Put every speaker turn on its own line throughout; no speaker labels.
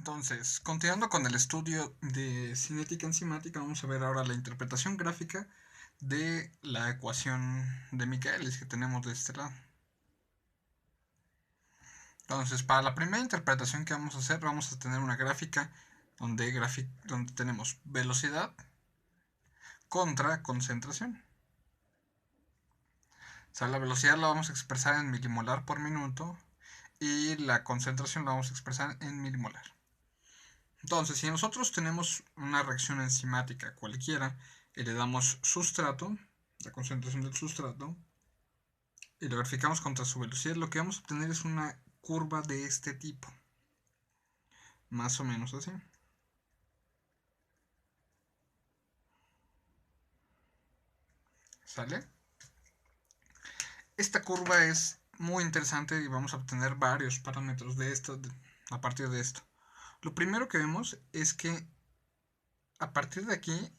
Entonces, continuando con el estudio de cinética enzimática, vamos a ver ahora la interpretación gráfica de la ecuación de Michaelis que tenemos de este lado. Entonces, para la primera interpretación que vamos a hacer, vamos a tener una gráfica donde tenemos velocidad contra concentración. O sea, la velocidad la vamos a expresar en milimolar por minuto y la concentración la vamos a expresar en milimolar. Entonces, si nosotros tenemos una reacción enzimática cualquiera y le damos sustrato, la concentración del sustrato, y lo verificamos contra su velocidad, lo que vamos a obtener es una curva de este tipo. Más o menos así. ¿Sale? Esta curva es muy interesante y vamos a obtener varios parámetros de esto a partir de esto. Lo primero que vemos es que a partir de aquí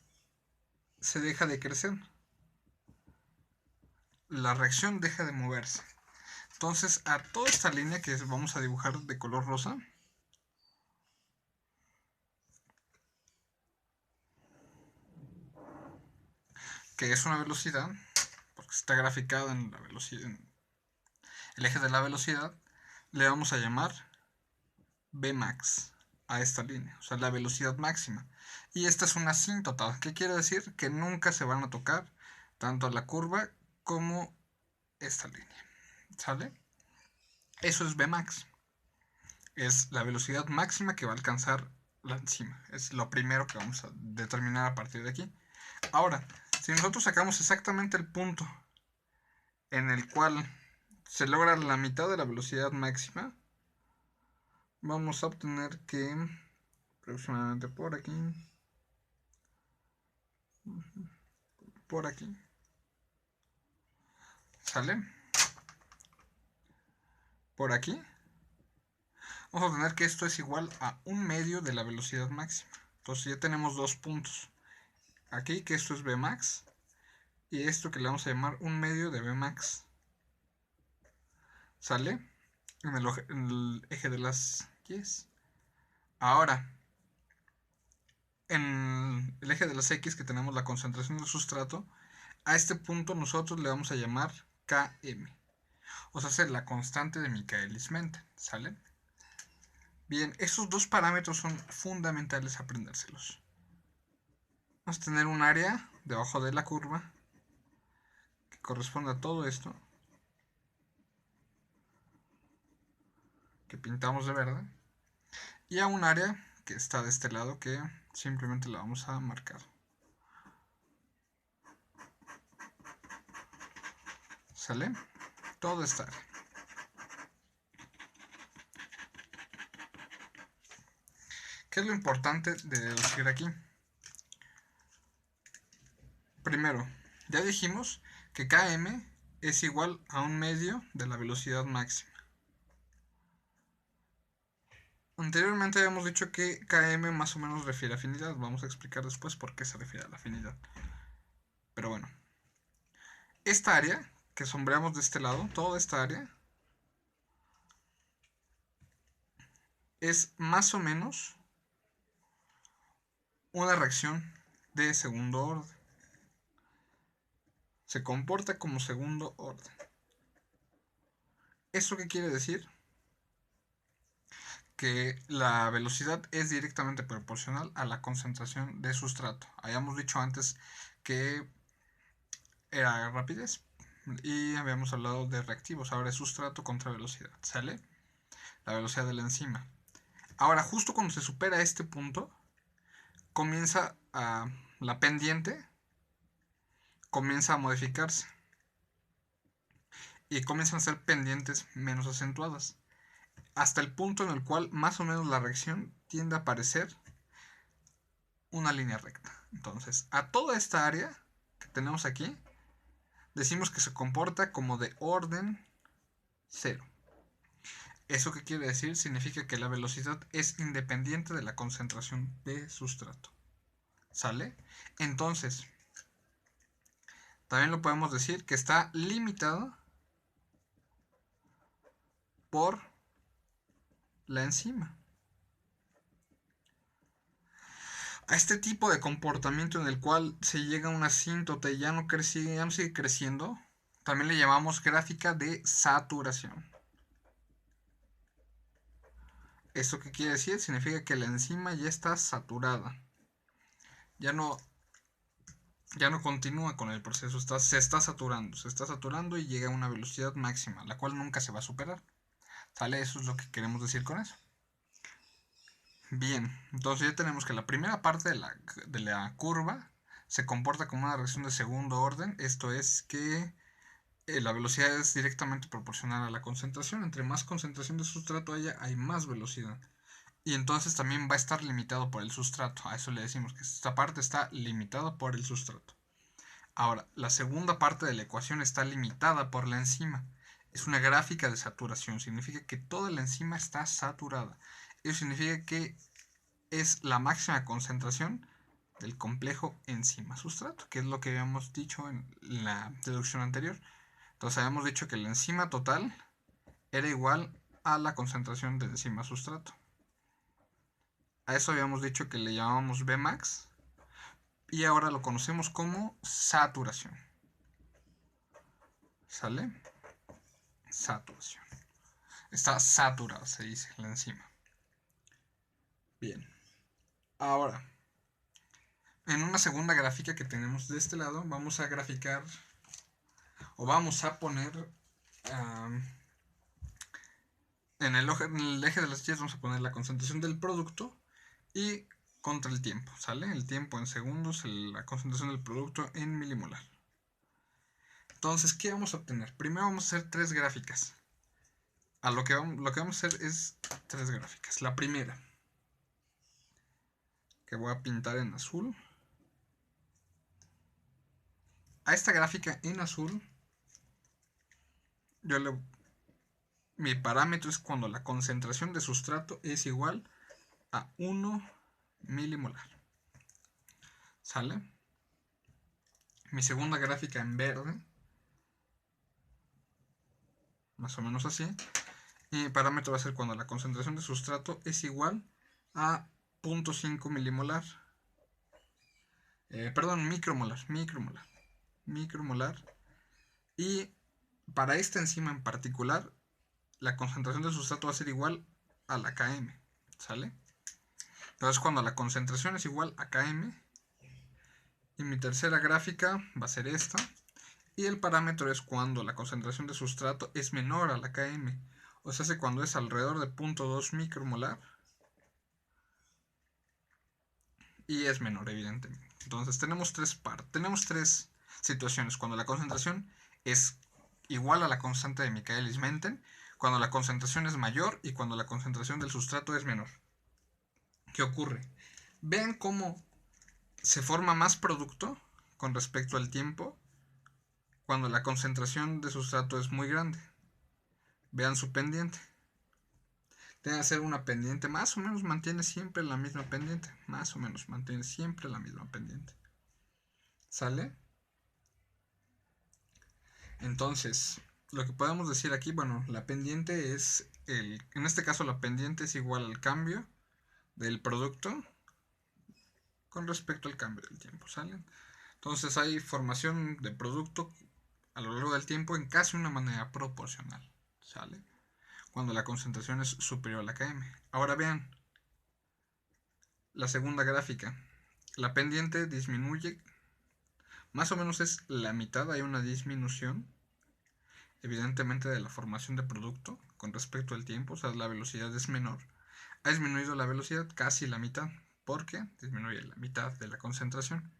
se deja de crecer. La reacción deja de moverse. Entonces, a toda esta línea que vamos a dibujar de color rosa, que es una velocidad, porque está graficada en la velocidad, en el eje de la velocidad, le vamos a llamar Vmax a esta línea, o sea, la velocidad máxima. Y esta es una asíntota. ¿Qué quiere decir? Que nunca se van a tocar tanto la curva como esta línea. ¿Sale? Eso es Vmax. Es la velocidad máxima que va a alcanzar la enzima. Es lo primero que vamos a determinar a partir de aquí. Ahora, si nosotros sacamos exactamente el punto en el cual se logra la mitad de la velocidad máxima, vamos a obtener que aproximadamente por aquí, ¿sale? Por aquí, vamos a tener que esto es igual a 1/2 de la velocidad máxima. Entonces ya tenemos dos puntos. Aquí que esto es Vmax y esto que le vamos a llamar 1/2 de Vmax. ¿Sale? En el eje de las X. Ahora, en el eje de las X que tenemos la concentración del sustrato, a este punto nosotros le vamos a llamar Km. O sea, es la constante de Michaelis-Menten. ¿Sale? Bien, esos dos parámetros son fundamentales aprendérselos. Vamos a tener un área debajo de la curva que corresponde a todo esto que pintamos de verde y a un área que está de este lado que simplemente la vamos a marcar. ¿Sale? Todo esta área. ¿Qué es lo importante de deducir aquí? Primero, ya dijimos que Km es igual a 1/2 de la velocidad máxima. Anteriormente habíamos dicho que Km más o menos refiere a afinidad. Vamos a explicar después por qué se refiere a la afinidad. Pero bueno, esta área que sombreamos de este lado, toda esta área, es más o menos una reacción de segundo orden. Se comporta como segundo orden. ¿Eso qué quiere decir? Que la velocidad es directamente proporcional a la concentración de sustrato. Habíamos dicho antes que era rapidez y habíamos hablado de reactivos. Ahora es sustrato contra velocidad. ¿Sale? La velocidad de la enzima. Ahora, justo cuando se supera este punto, comienza la pendiente comienza a modificarse y comienzan a ser pendientes menos acentuadas, hasta el punto en el cual más o menos la reacción tiende a parecer una línea recta. Entonces, a toda esta área que tenemos aquí, decimos que se comporta como de orden 0. ¿Eso qué quiere decir? Significa que la velocidad es independiente de la concentración de sustrato. ¿Sale? Entonces, también lo podemos decir que está limitado por la enzima. A este tipo de comportamiento en el cual se llega a una asíntota y ya no sigue creciendo, también le llamamos gráfica de saturación. ¿Esto qué quiere decir? Significa que la enzima ya está saturada. Ya no continúa con el proceso, se está saturando y llega a una velocidad máxima, la cual nunca se va a superar. ¿Sale? Eso es lo que queremos decir con eso. Bien, entonces ya tenemos que la primera parte de la curva se comporta como una reacción de segundo orden. Esto es que la velocidad es directamente proporcional a la concentración. Entre más concentración de sustrato haya, hay más velocidad. Y entonces también va a estar limitado por el sustrato. A eso le decimos que esta parte está limitada por el sustrato. Ahora, la segunda parte de la ecuación está limitada por la enzima. Es una gráfica de saturación. Significa que toda la enzima está saturada. Eso significa que es la máxima concentración del complejo enzima-sustrato, que es lo que habíamos dicho en la deducción anterior. Entonces habíamos dicho que la enzima total era igual a la concentración de enzima-sustrato. A eso habíamos dicho que le llamábamos Vmax y ahora lo conocemos como saturación. ¿Sale? Saturación. Está saturada, se dice, la enzima. Bien. Ahora, en una segunda gráfica que tenemos de este lado, vamos a graficar o vamos a poner en el eje de las Y vamos a poner la concentración del producto y contra el tiempo, ¿sale? El tiempo en segundos, la concentración del producto en milimolar. Entonces, ¿qué vamos a obtener? Primero vamos a hacer tres gráficas. Lo que vamos a hacer es tres gráficas. La primera, que voy a pintar en azul. A esta gráfica en azul, mi parámetro es cuando la concentración de sustrato es igual a 1 milimolar. ¿Sale? Mi segunda gráfica en verde, más o menos así. Y mi parámetro va a ser cuando la concentración de sustrato es igual a 0.5 milimolar. Micromolar. Y para esta enzima en particular, la concentración de sustrato va a ser igual a la Km. ¿Sale? Entonces cuando la concentración es igual a Km, y mi tercera gráfica va a ser esta, y el parámetro es cuando la concentración de sustrato es menor a la Km, o sea, cuando es alrededor de 0.2 micromolar y es menor, evidentemente. Entonces tenemos tres situaciones: cuando la concentración es igual a la constante de Michaelis-Menten, cuando la concentración es mayor y cuando la concentración del sustrato es menor. ¿Qué ocurre? Vean cómo se forma más producto con respecto al tiempo cuando la concentración de sustrato es muy grande. Vean su pendiente. Debe ser una pendiente, más o menos mantiene siempre la misma pendiente. ¿Sale? Entonces, lo que podemos decir aquí, bueno, la pendiente es en este caso la pendiente es igual al cambio del producto con respecto al cambio del tiempo, ¿sale? Entonces hay formación de producto a lo largo del tiempo en casi una manera proporcional, ¿sale? Cuando la concentración es superior a la Km. Ahora vean la segunda gráfica. La pendiente disminuye, más o menos es la mitad, hay una disminución, evidentemente, de la formación de producto con respecto al tiempo, o sea, la velocidad es menor. Ha disminuido la velocidad casi la mitad, porque disminuye la mitad de la concentración.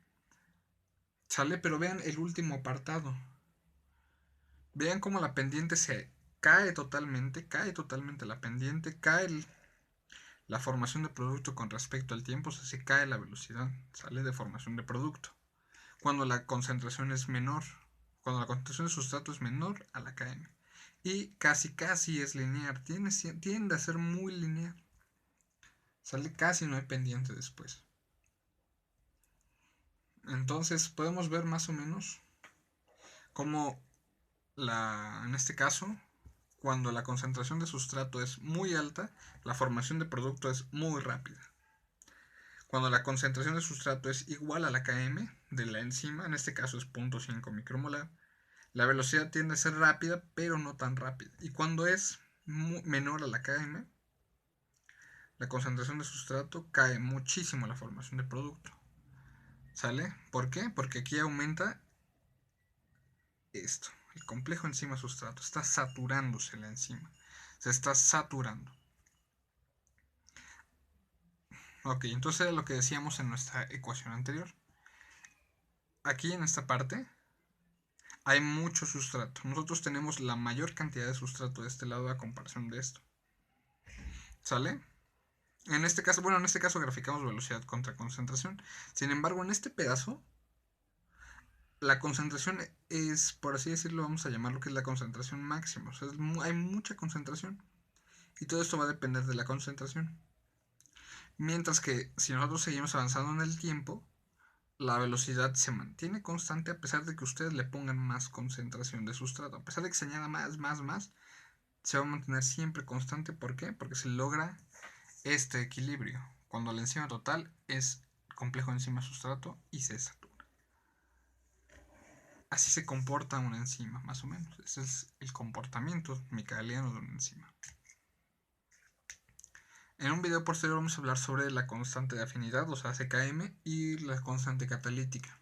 ¿Sale? Pero vean el último apartado. Vean cómo la pendiente se cae totalmente la pendiente, la formación de producto con respecto al tiempo, o sea, se cae la velocidad, sale de formación de producto. Cuando la concentración es menor, cuando la concentración de sustrato es menor a la Km. Y casi es lineal, tiende a ser muy lineal. Sale casi no hay pendiente después. Entonces podemos ver más o menos cómo en este caso, cuando la concentración de sustrato es muy alta, la formación de producto es muy rápida. Cuando la concentración de sustrato es igual a la Km de la enzima, en este caso es 0.5 micromolar, la velocidad tiende a ser rápida, pero no tan rápida. Y cuando es menor a la Km, la concentración de sustrato cae muchísimo la formación de producto. ¿Sale? ¿Por qué? Porque aquí aumenta esto, el complejo enzima-sustrato. Está saturándose la enzima. Se está saturando. Ok, entonces era lo que decíamos en nuestra ecuación anterior. Aquí en esta parte hay mucho sustrato. Nosotros tenemos la mayor cantidad de sustrato de este lado a comparación de esto. ¿Sale? En este caso graficamos velocidad contra concentración. Sin embargo, en este pedazo, la concentración es, por así decirlo, vamos a llamarlo que es la concentración máxima. O sea, hay mucha concentración. Y todo esto va a depender de la concentración. Mientras que si nosotros seguimos avanzando en el tiempo, la velocidad se mantiene constante a pesar de que ustedes le pongan más concentración de sustrato. A pesar de que se añada más, se va a mantener siempre constante. ¿Por qué? Porque se logra este equilibrio. Cuando la enzima total es complejo enzima-sustrato y se satura. Así se comporta una enzima, más o menos. Ese es el comportamiento micaeliano de una enzima. En un video posterior vamos a hablar sobre la constante de afinidad, o sea, CKM, y la constante catalítica.